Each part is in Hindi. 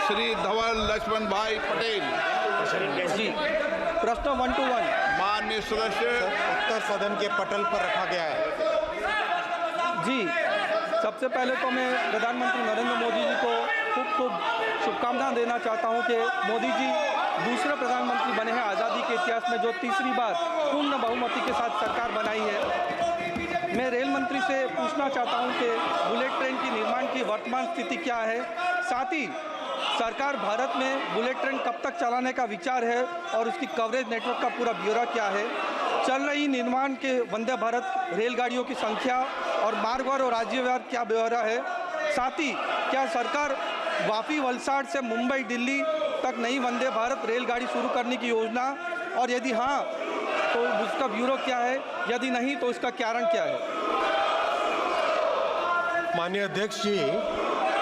श्री धवल लक्ष्मण भाई पटेल। जी, प्रश्न 1 to 1। माननीय सदस्य, उत्तर सदन के पटल पर रखा गया है। जी, सबसे पहले तो मैं प्रधानमंत्री नरेंद्र मोदी जी को खूब शुभकामनाएं देना चाहता हूं कि मोदी जी दूसरे प्रधानमंत्री बने हैं आज़ादी के इतिहास में, जो तीसरी बार पूर्ण बहुमति के साथ सरकार बनाई है। मैं रेल मंत्री से पूछना चाहता हूं कि बुलेट ट्रेन की निर्माण की वर्तमान स्थिति क्या है, साथ ही सरकार भारत में बुलेट ट्रेन कब तक चलाने का विचार है और उसकी कवरेज नेटवर्क का पूरा ब्यौरा क्या है, चल रही निर्माण के वंदे भारत रेलगाड़ियों की संख्या और मार्गवार और राज्यवार क्या ब्यौरा है, साथ ही क्या सरकार वापी वलसाड से मुंबई दिल्ली तक नई वंदे भारत रेलगाड़ी शुरू करने की योजना, और यदि हाँ तो उसका ब्यूरो क्या है, यदि नहीं तो इसका कारण क्या है। माननीय अध्यक्ष जी,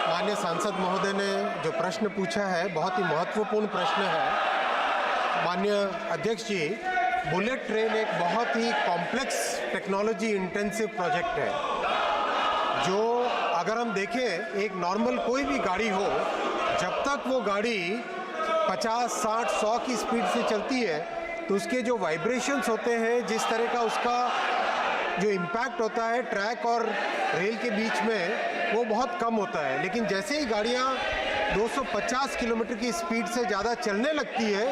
माननीय सांसद महोदय ने जो प्रश्न पूछा है बहुत ही महत्वपूर्ण प्रश्न है। माननीय अध्यक्ष जी, बुलेट ट्रेन एक बहुत ही कॉम्प्लेक्स टेक्नोलॉजी इंटेंसिव प्रोजेक्ट है, जो अगर हम देखें एक नॉर्मल कोई भी गाड़ी हो, जब तक वो गाड़ी 50, 60, 100 की स्पीड से चलती है तो उसके जो वाइब्रेशंस होते हैं, जिस तरह का उसका जो इम्पैक्ट होता है ट्रैक और रेल के बीच में, वो बहुत कम होता है। लेकिन जैसे ही गाड़ियाँ 250 किलोमीटर की स्पीड से ज़्यादा चलने लगती है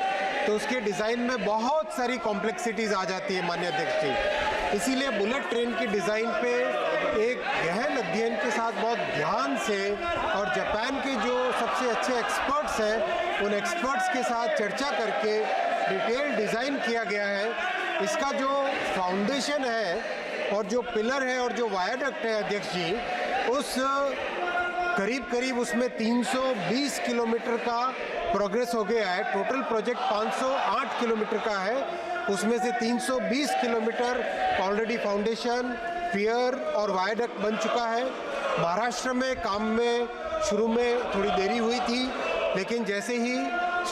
तो उसके डिज़ाइन में बहुत सारी कॉम्प्लेक्सिटीज़ आ जाती है माननीय अध्यक्ष जी। इसीलिए बुलेट ट्रेन की डिज़ाइन पे एक गहन अध्ययन के साथ बहुत ध्यान से, और जापान के जो सबसे अच्छे एक्सपर्ट्स हैं उन एक्सपर्ट्स के साथ चर्चा करके डिटेल डिज़ाइन किया गया है। इसका जो फाउंडेशन है और जो पिलर है और जो वायरडक्ट है अध्यक्ष जी, उस करीब उसमें 320 किलोमीटर का प्रोग्रेस हो गया है। टोटल प्रोजेक्ट 508 किलोमीटर का है, उसमें से 320 किलोमीटर ऑलरेडी फाउंडेशन, पियर और वायरडक्ट बन चुका है। महाराष्ट्र में काम में शुरू में थोड़ी देरी हुई थी, लेकिन जैसे ही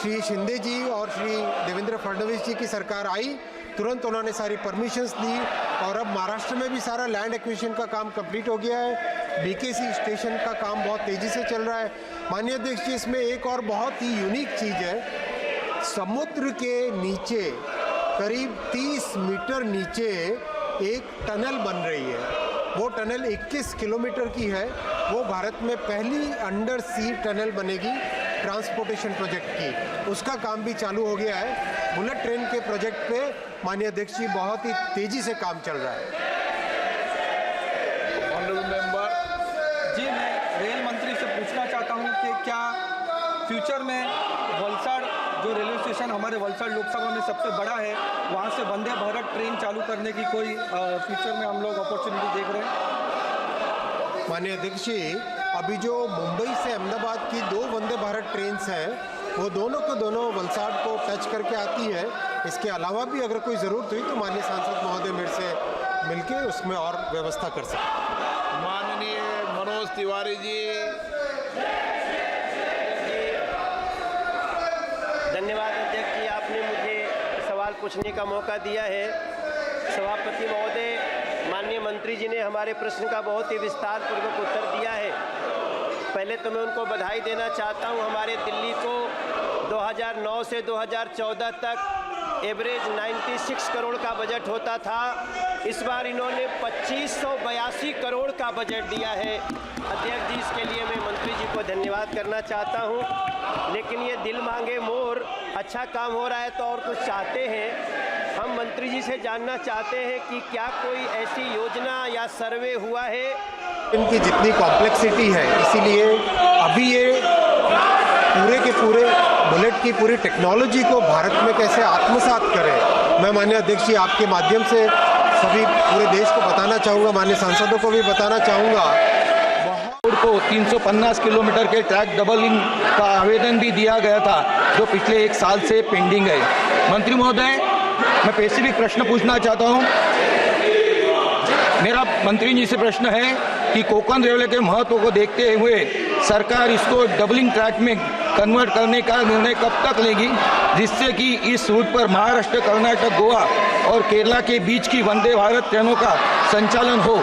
श्री शिंदे जी और श्री देवेंद्र फडणवीस जी की सरकार आई, तुरंत उन्होंने सारी परमिशंस दी और अब महाराष्ट्र में भी सारा लैंड एक्विजिशन का काम कंप्लीट हो गया है। बीकेसी स्टेशन का काम बहुत तेज़ी से चल रहा है। माननीय अध्यक्ष जी, इसमें एक और बहुत ही यूनिक चीज़ है। समुद्र के नीचे करीब 30 मीटर नीचे एक टनल बन रही है। वो टनल 21 किलोमीटर की है। वो भारत में पहली अंडर सी टनल बनेगी ट्रांसपोर्टेशन प्रोजेक्ट की। उसका काम भी चालू हो गया है। बुलेट ट्रेन के प्रोजेक्ट पे माननीय अध्यक्ष जी बहुत ही तेज़ी से काम चल रहा है। जी, मैं रेल मंत्री से पूछना चाहता हूं कि क्या फ्यूचर में वलसाड जो रेलवे स्टेशन हमारे वलसाड लोकसभा में सबसे बड़ा है, वहां से वंदे भारत ट्रेन चालू करने की कोई फ्यूचर में हम लोग अपॉर्चुनिटी देख रहे हैं? माननीय अध्यक्ष जी, अभी जो मुंबई से अहमदाबाद की 2 वंदे भारत ट्रेन्स हैं, वो दोनों को दोनों वलसाड को टच करके आती है। इसके अलावा भी अगर कोई ज़रूरत हुई तो माननीय सांसद महोदय मेरे से मिलके उसमें और व्यवस्था कर सकते हैं। माननीय मनोज तिवारी जी। धन्यवाद अध्यक्ष जी, आपने मुझे सवाल पूछने का मौका दिया है। सभापति महोदय, माननीय मंत्री जी ने हमारे प्रश्न का बहुत ही विस्तार पूर्वक उत्तर दिया है। पहले तो मैं उनको बधाई देना चाहता हूं। हमारे दिल्ली को 2009 से 2014 तक एवरेज 96 करोड़ का बजट होता था। इस बार इन्होंने 2582 करोड़ का बजट दिया है। अध्यक्ष जी, इसके लिए मैं मंत्री जी को धन्यवाद करना चाहता हूं। लेकिन ये दिल मांगे मोर, अच्छा काम हो रहा है तो और कुछ चाहते हैं। हम मंत्री जी से जानना चाहते हैं कि क्या कोई ऐसी योजना या सर्वे हुआ है? इनकी जितनी कॉम्प्लेक्सिटी है, इसीलिए अभी ये पूरे के पूरे बुलेट की पूरी टेक्नोलॉजी को भारत में कैसे आत्मसात करें, मैं माननीय अध्यक्ष जी आपके माध्यम से सभी पूरे देश को बताना चाहूँगा, माननीय सांसदों को भी बताना चाहूँगा। को 350 किलोमीटर के ट्रैक डबलिंग का आवेदन भी दिया गया था, जो पिछले 1 साल से पेंडिंग है। मंत्री महोदय, मैं स्पेसिफिक प्रश्न पूछना चाहता हूँ। मेरा मंत्री जी से प्रश्न है कि कोंकण रेलवे के महत्व को देखते हुए सरकार इसको डबलिंग ट्रैक में कन्वर्ट करने का निर्णय कब तक लेगी, जिससे कि इस रूट पर महाराष्ट्र, कर्नाटक, गोवा और केरला के बीच की वंदे भारत ट्रेनों का संचालन हो?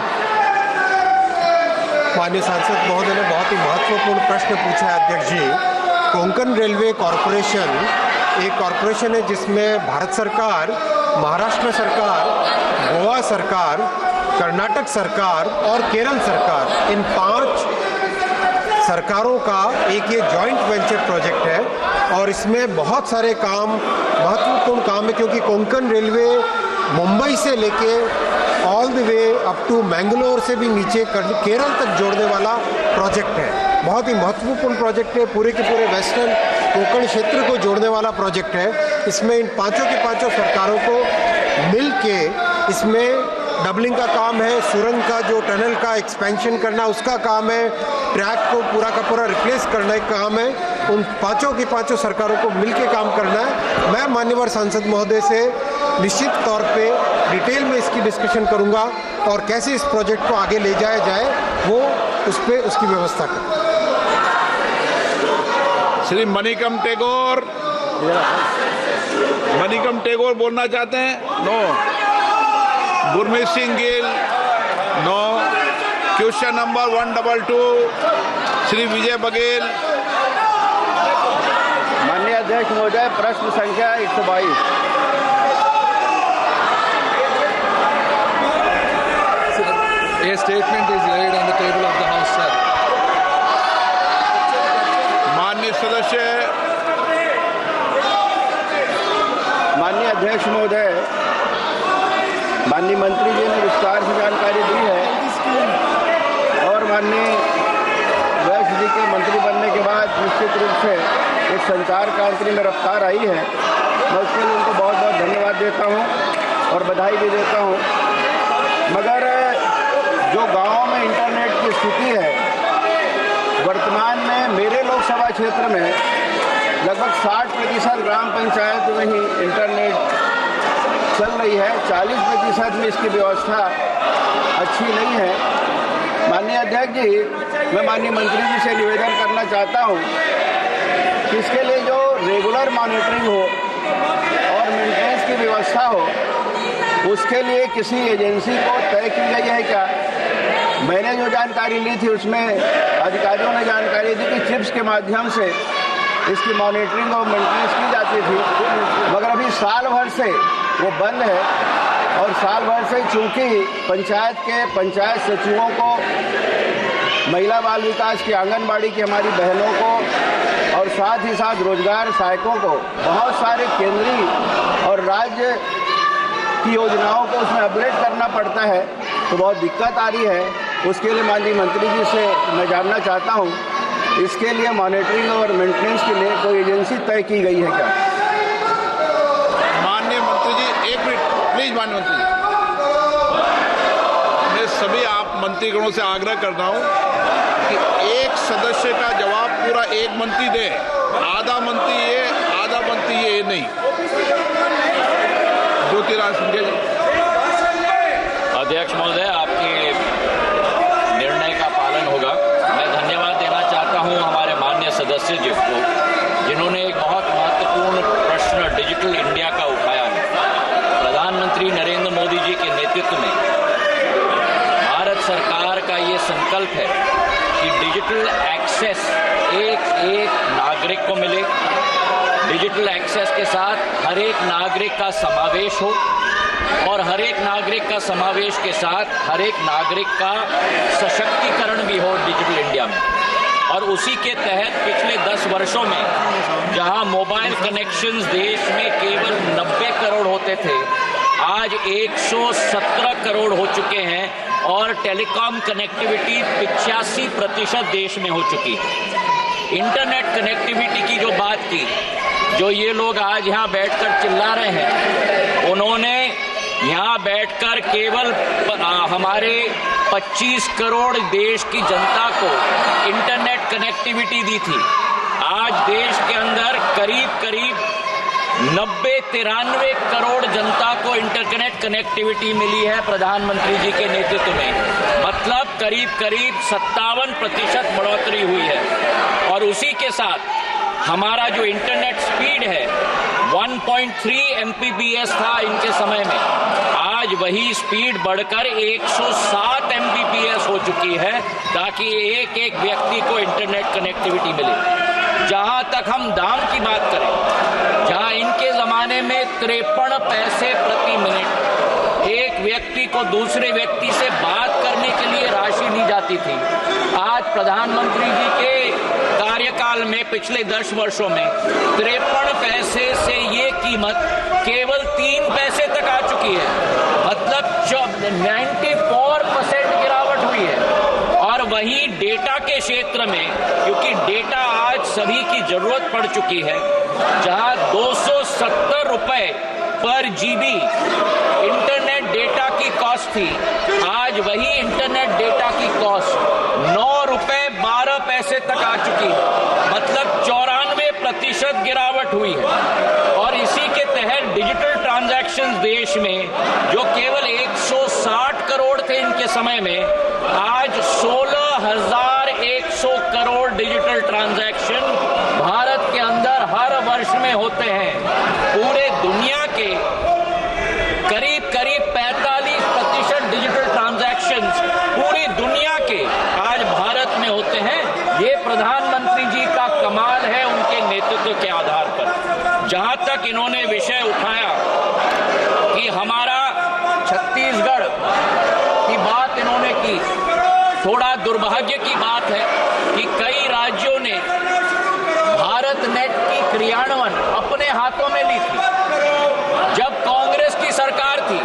माननीय सांसद महोदय ने बहुत ही महत्वपूर्ण प्रश्न पूछा है अध्यक्ष जी। कोंकण रेलवे कॉरपोरेशन एक कॉरपोरेशन है जिसमें भारत सरकार, महाराष्ट्र सरकार, गोवा सरकार, कर्नाटक सरकार और केरल सरकार, इन 5 सरकारों का एक ये जॉइंट वेंचर प्रोजेक्ट है। और इसमें बहुत सारे काम, महत्वपूर्ण काम है, क्योंकि कोंकण रेलवे मुंबई से लेके all the way up to Mangalore से भी नीचे केरल तक जोड़ने वाला प्रोजेक्ट है। बहुत ही महत्वपूर्ण प्रोजेक्ट है, पूरे के पूरे वेस्टर्न कोंकण क्षेत्र को जोड़ने वाला प्रोजेक्ट है। इसमें इन पांचों की पांचों सरकारों को मिल के इसमें डबलिंग का काम है, सुरंग का जो टनल का एक्सपेंशन करना उसका काम है, ट्रैक को पूरा का पूरा रिप्लेस करने का काम है। उन पांचों की पांचों सरकारों को मिल के काम करना है। मैं माननीय सांसद महोदय से निश्चित तौर पे डिटेल में इसकी डिस्कशन करूंगा और कैसे इस प्रोजेक्ट को आगे ले जाया जाए वो उस पर उसकी व्यवस्था करें। श्री मणिकम टेगोर बोलना चाहते हैं? No. Gurmeet Singh Gill? No. Question number 122 Shri Vijay Baghel. माननीय अध्यक्ष महोदय, प्रश्न संख्या 122। A statement is laid on the table of the House, sir. माननीय सदस्य। माननीय अध्यक्ष महोदय, माननीय मंत्री जी ने विस्तार से जानकारी दी है और माननीय वैश्य जी के मंत्री बनने के बाद निश्चित रूप से एक संचार क्रांति में रफ्तार आई है। मैं उसके लिए उनको बहुत बहुत धन्यवाद देता हूं और बधाई भी देता हूं। मगर जो गाँव में इंटरनेट की स्थिति है, वर्तमान में मेरे लोकसभा क्षेत्र में लगभग 60% ग्राम पंचायत में ही इंटरनेट चल रही है, 40% में इसकी व्यवस्था अच्छी नहीं है। माननीय अध्यक्ष जी, मैं माननीय मंत्री जी से निवेदन करना चाहता हूं कि इसके लिए जो रेगुलर मॉनिटरिंग हो और मेंटेनेंस की व्यवस्था हो, उसके लिए किसी एजेंसी को तय की गई है क्या? मैंने जो जानकारी ली थी उसमें अधिकारियों ने जानकारी दी कि चिप्स के माध्यम से इसकी मॉनिटरिंग और मेंटेनेंस की जाती थी, मगर अभी साल भर से वो बंद है। और साल भर से चूंकि पंचायत सचिवों को, महिला बाल विकास की आंगनबाड़ी की हमारी बहनों को और साथ ही साथ रोजगार सहायकों को बहुत सारे केंद्रीय और राज्य की योजनाओं को उसमें अपडेट करना पड़ता है, तो बहुत दिक्कत आ रही है। उसके लिए माननीय मंत्री जी से मैं जानना चाहता हूँ, इसके लिए मॉनिटरिंग और मेंटेनेंस के लिए कोई एजेंसी तय की गई है क्या? माननीय मंत्री जी, एक मिनट प्लीज। माननीय मंत्री जी, मैं सभी आप मंत्रीगणों से आग्रह कर रहा हूं कि एक सदस्य का जवाब पूरा एक मंत्री दे, आधा मंत्री ये नहीं। ज्योतिराज सिंधिया जी। अध्यक्ष महोदय, आपके निर्णय का पालन होगा। मैं धन्यवाद देना चाहता हूं हमारे माननीय सदस्य जी को, जिन्होंने एक बहुत महत्वपूर्ण प्रश्न डिजिटल इंडिया का उठाया है। प्रधानमंत्री नरेंद्र मोदी जी के नेतृत्व में भारत सरकार का ये संकल्प है कि डिजिटल एक्सेस एक नागरिक को मिले। डिजिटल एक्सेस के साथ हर एक नागरिक का समावेश हो और हर एक नागरिक का समावेश के साथ हर एक नागरिक का सशक्तिकरण भी हो डिजिटल इंडिया में। और उसी के तहत पिछले 10 वर्षों में जहां मोबाइल कनेक्शंस देश में केवल 90 करोड़ होते थे, आज 117 करोड़ हो चुके हैं और टेलीकॉम कनेक्टिविटी 85% देश में हो चुकी है। इंटरनेट कनेक्टिविटी की जो बात की, जो ये लोग आज यहाँ बैठकर चिल्ला रहे हैं, उन्होंने यहाँ बैठकर केवल हमारे 25 करोड़ देश की जनता को इंटरनेट कनेक्टिविटी दी थी। आज देश के अंदर करीब 90-93 करोड़ जनता को इंटरनेट कनेक्टिविटी मिली है प्रधानमंत्री जी के नेतृत्व में। मतलब करीब 57% बढ़ोतरी हुई है। और उसी के साथ हमारा जो इंटरनेट स्पीड है 1.3 MBPS था इनके समय में, आज वही स्पीड बढ़कर 107 MBPS हो चुकी है, ताकि एक व्यक्ति को इंटरनेट कनेक्टिविटी मिले। जहां तक हम दाम की बात करें, जहां इनके जमाने में 53 पैसे प्रति मिनट एक व्यक्ति को दूसरे व्यक्ति से बात करने के लिए राशि दी जाती थी, आज प्रधानमंत्री जी के कार्यकाल में पिछले 10 वर्षों में 53 पैसे से ये कीमत केवल 3 पैसे तक आ चुकी है। मतलब 94% गिरावट हुई है। और वहीं डेटा के क्षेत्र में, क्योंकि डेटा आज सभी की जरूरत पड़ चुकी है, जहां 270 रुपए पर जीबी इंटरनेट डेटा की कॉस्ट थी, आज वही इंटरनेट डेटा की कॉस्ट 9 रुपए 12 पैसे तक आ चुकी है। मतलब 94% गिरावट हुई है। और इसी के तहत डिजिटल ट्रांजैक्शंस देश में जो केवल 160 करोड़ थे इनके समय में, आज 16,100 करोड़ डिजिटल ट्रांजैक्शन भारत के अंदर हर वर्ष में होते हैं। पूरे दुनिया के करीब 45% डिजिटल ट्रांजैक्शंस पूरी दुनिया के आज भारत में होते हैं। ये प्रधानमंत्री जी का कमाल है उनके नेतृत्व के आधार पर। जहां तक इन्होंने विषय उठाया कि हमारा छत्तीसगढ़ की बात इन्होंने की, थोड़ा दुर्भाग्य की बात है कि कई राज्यों ने भारत नेट की क्रियान्वयन अपने हाथों में ली थी। जब कांग्रेस की सरकार थी,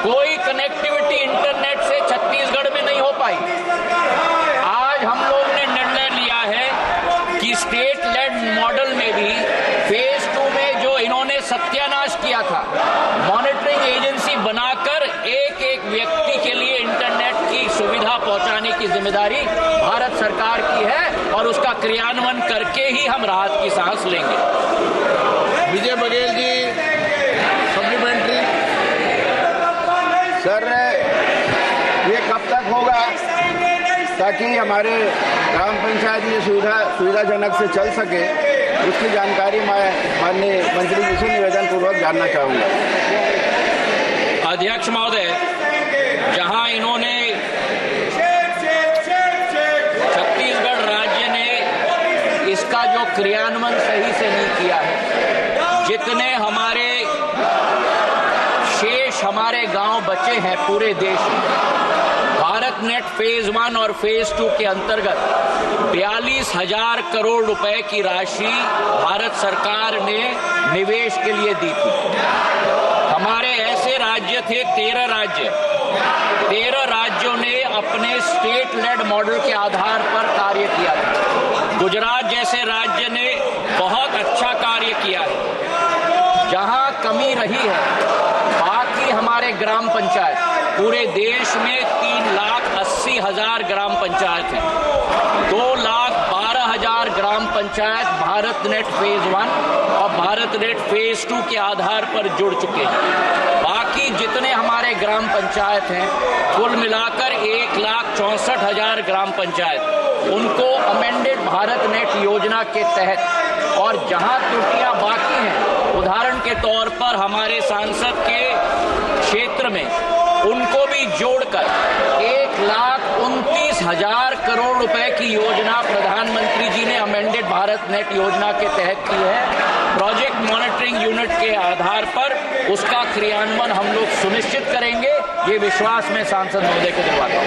कोई कनेक्टिविटी इंटरनेट से छत्तीसगढ़ में नहीं हो पाई। आज हम लोग ने निर्णय लिया है कि स्टेट लेड मॉडल में भी फेज 2 में जो इन्होंने सत्यानाश किया था, मॉनिटरिंग एजेंसी बनाकर एक एक व्यक्ति के लिए इंटरनेट की सुविधा पहुंचाने की जिम्मेदारी भारत सरकार की है और उसका क्रियान्वयन करके ही हम राहत की सांस लेंगे। विजय बघेल जी, सप्लीमेंट्री। सर, ये कब तक होगा ताकि हमारे ग्राम पंचायत ये सुविधाजनक से चल सके, उसकी जानकारी मैं माननीय मंत्री जी से निवेदन पूर्वक जानना चाहूँगा। अध्यक्ष महोदय, जहां इन्होंने छत्तीसगढ़ राज्य ने इसका जो क्रियान्वयन सही से नहीं किया है, जितने हमारे गांव बचे हैं पूरे देश में, भारत नेट फेज 1 और फेज 2 के अंतर्गत 42,000 करोड़ रुपए की राशि भारत सरकार ने निवेश के लिए दी थी। हमारे ऐसे राज्य थे 13 राज्य, 13 राज्यों ने अपने स्टेट लेड मॉडल के आधार पर कार्य किया था। गुजरात जैसे राज्य ने बहुत अच्छा कार्य किया है। जहां कमी रही है, बाकी हमारे ग्राम पंचायत, पूरे देश में 3,80,000 ग्राम पंचायत हैं। 2,12,000 ग्राम पंचायत भारत नेट फेज 1 और भारत नेट फेज 2 के आधार पर जुड़ चुके हैं। बाकी जितने हमारे ग्राम पंचायत हैं, कुल मिलाकर 1,64,000 ग्राम पंचायत, उनको अमेंडेड भारत नेट योजना के तहत, और जहां त्रुटियां बाकी हैं, उदाहरण के तौर पर हमारे सांसद के क्षेत्र में, उनको भी जोड़कर 1,29,000 करोड़ रुपए की योजना प्रधानमंत्री जी ने अमेंडेड भारत नेट योजना के तहत की है। प्रोजेक्ट मॉनिटरिंग यूनिट के आधार पर उसका क्रियान्वयन हम लोग सुनिश्चित करेंगे, ये विश्वास मैं सांसद महोदय को दिलवाता हूँ।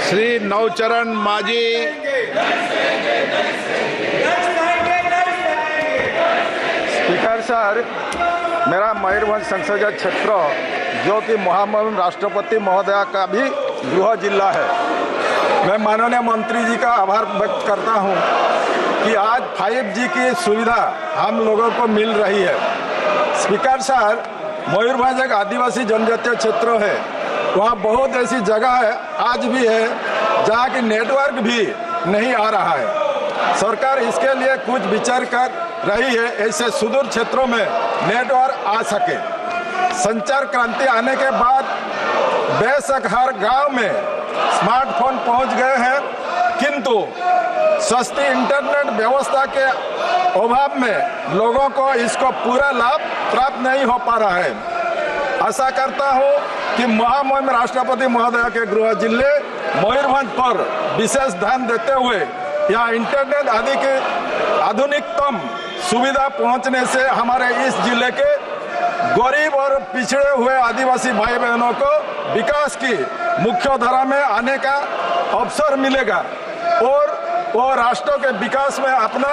श्री नवचरण माझी। स्पीकर सर, मेरा मयूरभंज संसदीय क्षेत्र जो कि महामहिम राष्ट्रपति महोदया का भी गृह जिला है, मैं माननीय मंत्री जी का आभार व्यक्त करता हूं कि आज 5G की सुविधा हम लोगों को मिल रही है। स्पीकर सर, मयूरभंज एक आदिवासी जनजातीय क्षेत्र है, वहाँ बहुत ऐसी जगह है आज भी है जहाँ की नेटवर्क भी नहीं आ रहा है। सरकार इसके लिए कुछ विचार कर रही है, ऐसे सुदूर क्षेत्रों में नेटवर्क आ सके। संचार क्रांति आने के बाद बेशक हर गांव में स्मार्टफोन पहुंच गए हैं, किंतु सस्ती इंटरनेट व्यवस्था के अभाव में लोगों को इसको पूरा लाभ प्राप्त नहीं हो पा रहा है। आशा करता हूं कि महामहिम राष्ट्रपति महोदय के गृह जिले मयूरभंज पर विशेष ध्यान देते हुए यहाँ इंटरनेट आदि के आधुनिकतम सुविधा पहुंचने से हमारे इस जिले के गरीब और पिछड़े हुए आदिवासी भाई बहनों को विकास की मुख्य धारा में आने का अवसर मिलेगा और वो राष्ट्र के विकास में अपना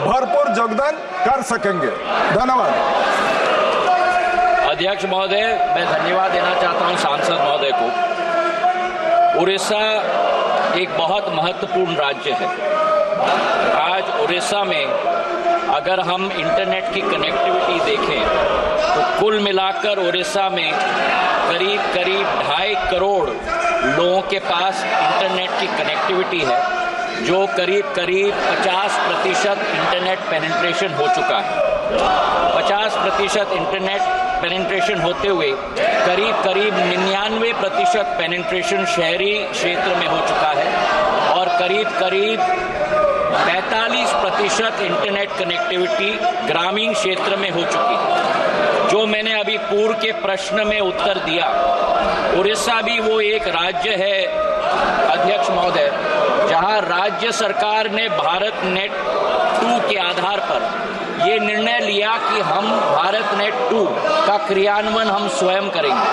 भरपूर योगदान कर सकेंगे। धन्यवाद। अध्यक्ष महोदय, मैं धन्यवाद देना चाहता हूं सांसद महोदय को। उड़ीसा एक बहुत महत्वपूर्ण राज्य है। आज उड़ीसा में अगर हम इंटरनेट की कनेक्टिविटी देखें तो कुल मिलाकर उड़ीसा में करीब 2.5 करोड़ लोगों के पास इंटरनेट की कनेक्टिविटी है, जो करीब 50% इंटरनेट पेनिट्रेशन हो चुका है। 50% इंटरनेट पेनिट्रेशन होते हुए करीब 99% पेनिट्रेशन शहरी क्षेत्र में हो चुका है और करीब 45% इंटरनेट कनेक्टिविटी ग्रामीण क्षेत्र में हो चुकी है। जो मैंने अभी पूर्व के प्रश्न में उत्तर दिया, उड़ीसा भी वो एक राज्य है अध्यक्ष महोदय, जहां राज्य सरकार ने भारत नेट 2 के आधार पर ये निर्णय लिया कि हम भारत नेट 2 का क्रियान्वयन हम स्वयं करेंगे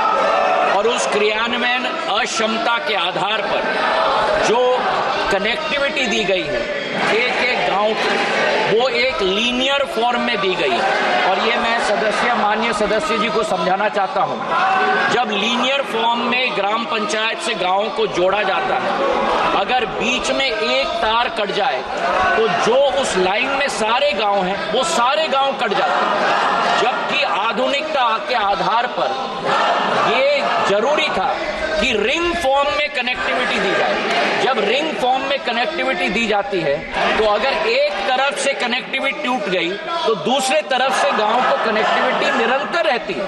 और उस क्रियान्वयन अक्षमता के आधार पर जो कनेक्टिविटी दी गई है एक गांव की, वो एक लीनियर फॉर्म में दी गई है। और ये मैं माननीय सदस्य जी को समझाना चाहता हूं, जब लीनियर फॉर्म में ग्राम पंचायत से गांवों को जोड़ा जाता है, अगर बीच में एक तार कट जाए तो जो उस लाइन में सारे गांव हैं वो सारे गांव कट जाते हैं। जबकि आधुनिकता के आधार पर ये जरूरी था कि रिंग फॉर्म में कनेक्टिविटी दी जाए। जब रिंग फॉर्म में कनेक्टिविटी दी जाती है तो अगर एक तरफ से कनेक्टिविटी टूट गई तो दूसरे तरफ से गांव को कनेक्टिविटी निरंतर रहती है।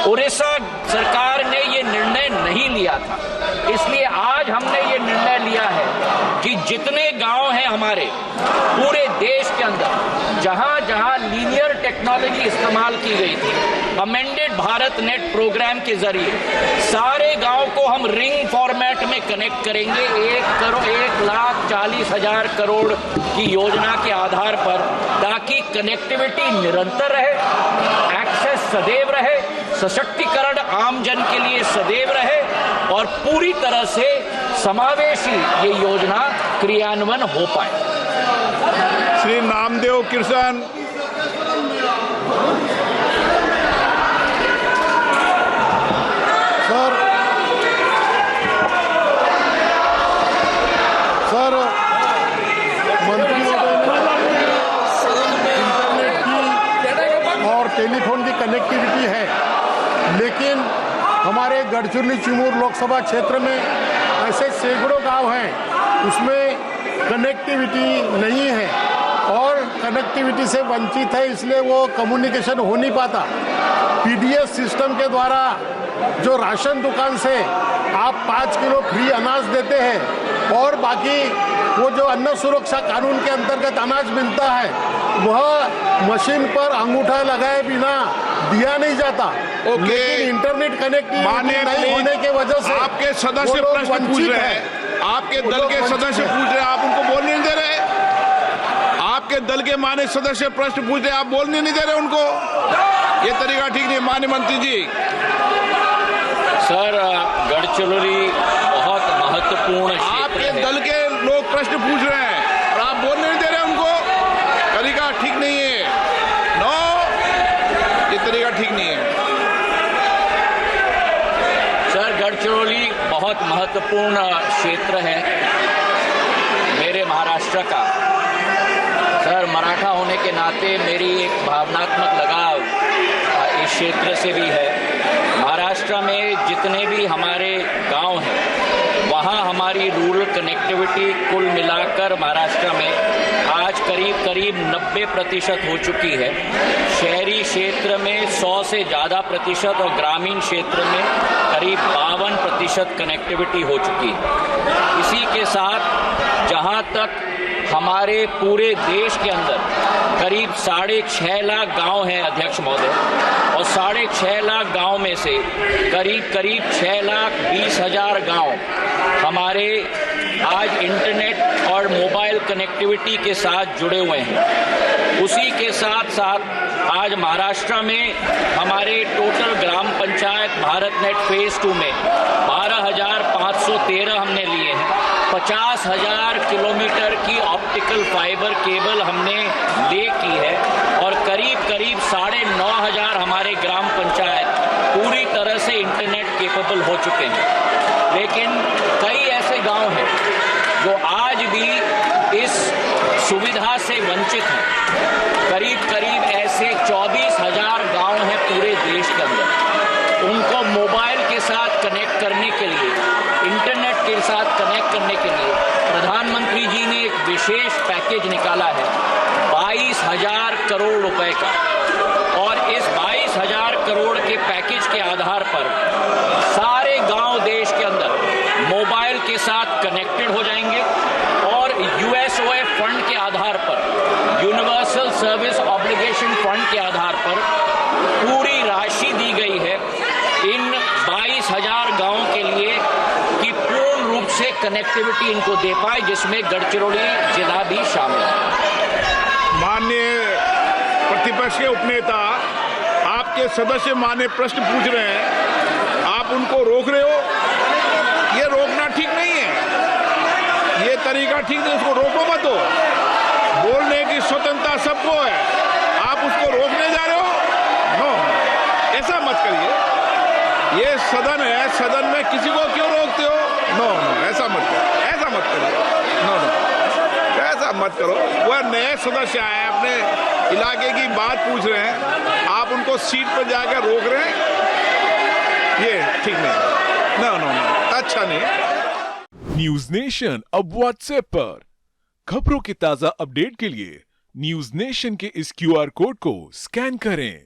उड़ीसा सरकार ने ये निर्णय नहीं लिया था, इसलिए आज हमने ये निर्णय लिया है कि जितने गांव हैं हमारे पूरे देश के अंदर जहां जहां लीनियर टेक्नोलॉजी इस्तेमाल की गई थी, अमेंडेड भारत नेट प्रोग्राम के जरिए सारे गांव को हम रिंग फॉर्मेट में कनेक्ट करेंगे 1,40,000 करोड़ की योजना के आधार पर, ताकि कनेक्टिविटी निरंतर रहे, एक्सेस सदैव रहे, सशक्तिकरण आम जन के लिए सदैव रहे और पूरी तरह से समावेशी ये योजना क्रियान्वयन हो पाए। श्री नामदेव कृष्ण। सर, मंत्री इंटरनेट की और टेलीफोन की कनेक्टिविटी है, लेकिन हमारे गढ़चिरौली चिमूर लोकसभा क्षेत्र में ऐसे सैकड़ों गांव हैं उसमें कनेक्टिविटी नहीं है और कनेक्टिविटी से वंचित है, इसलिए वो कम्युनिकेशन हो नहीं पाता। पीडीएस सिस्टम के द्वारा जो राशन दुकान से आप 5 किलो फ्री अनाज देते हैं और बाकी वो जो अन्न सुरक्षा कानून के अंतर्गत अनाज मिलता है वह मशीन पर अंगूठा लगाए बिना दिया नहीं जाता। लेकिन इंटरनेट कनेक्टिविटी नहीं होने के वजह से आपके सदस्य प्रश्न पूछ रहे हैं, आपके दल के सदस्य पूछ रहे हैं, आप उनको बोलने नहीं दे रहे। आपके दल के माननीय सदस्य प्रश्न पूछ रहे हैं, आप बोलने नहीं दे रहे उनको। ये तरीका ठीक नहीं। माननीय मंत्री जी। सर, गढ़चिरौली बहुत महत्वपूर्ण क्षेत्र है। आपके दल के लोग प्रश्न पूछ रहे हैं और आप बोलने नहीं दे रहे उनको। तरीका ठीक नहीं है। नो, ये तरीका ठीक नहीं है। सर, गढ़चिरौली बहुत महत्वपूर्ण क्षेत्र है मेरे महाराष्ट्र का। सर, मराठा होने के नाते मेरी एक भावनात्मक लगाव इस क्षेत्र से भी है। महाराष्ट्र में जितने भी हमारे गांव हैं वहां हमारी रूरल कनेक्टिविटी कुल मिलाकर महाराष्ट्र में आज करीब 90% हो चुकी है। शहरी क्षेत्र में 100 से ज़्यादा प्रतिशत और ग्रामीण क्षेत्र में करीब 52% कनेक्टिविटी हो चुकी है। इसी के साथ जहां तक हमारे पूरे देश के अंदर करीब 6.5 लाख गांव हैं अध्यक्ष महोदय, और 6.5 लाख गांव में से करीब 6,20,000 गांव हमारे आज इंटरनेट और मोबाइल कनेक्टिविटी के साथ जुड़े हुए हैं। उसी के साथ साथ आज महाराष्ट्र में हमारे टोटल ग्राम पंचायत भारत नेट फेज 2 में 12,513 हमने लिए हैं। 50,000 किलोमीटर की ऑप्टिकल फाइबर केबल हमने ले की है, और करीब 9,500 हमारे ग्राम पंचायत पूरी तरह से इंटरनेट केपेबल हो चुके हैं। लेकिन कई ऐसे गांव हैं जो आज भी इस सुविधा से वंचित हैं। करीब ऐसे 24,000 गांव हैं पूरे देश के अंदर। उनको मोबाइल के साथ कनेक्ट करने के लिए, इंटरनेट के साथ कनेक्ट करने के लिए प्रधानमंत्री जी ने एक विशेष पैकेज निकाला है 22,000 करोड़ रुपए का, और इस 22,000 करोड़ के पैकेज के आधार पर सारे गांव देश के अंदर मोबाइल के साथ कनेक्टेड हो जाएंगे, और यूएसओए फंड के आधार पर, यूनिवर्सल सर्विस ऑब्लिगेशन फंड के आधार पर पूरी राशि दी गई है इन 22,000 गांव के लिए कि पूर्ण रूप से कनेक्टिविटी इनको दे पाए, जिसमें गढ़चिरौली जिला भी शामिल है। माननीय प्रतिपक्ष के उपनेता, आपके सदस्य माननीय प्रश्न पूछ रहे हैं, आप उनको रोक रहे हो। ये रोकना ठीक नहीं है, ये तरीका ठीक नहीं, उसको रोको मत। हो बोलने की स्वतंत्रता सबको है, आप उसको रोकने जा रहे हो। नो, ऐसा मत करिए। ये सदन है, सदन में किसी को क्यों रोकते हो? नो, ऐसा मत करो, ऐसा मत करो। नो, ऐसा मत करो। वह नए सदस्य आए, अपने इलाके की बात पूछ रहे हैं, आप उनको सीट पर जाकर रोक रहे हैं, ये ठीक नहीं। नो, अच्छा नहीं। न्यूज नेशन अब व्हाट्सएप पर खबरों के ताजा अपडेट के लिए न्यूज नेशन के इस QR कोड को स्कैन करें।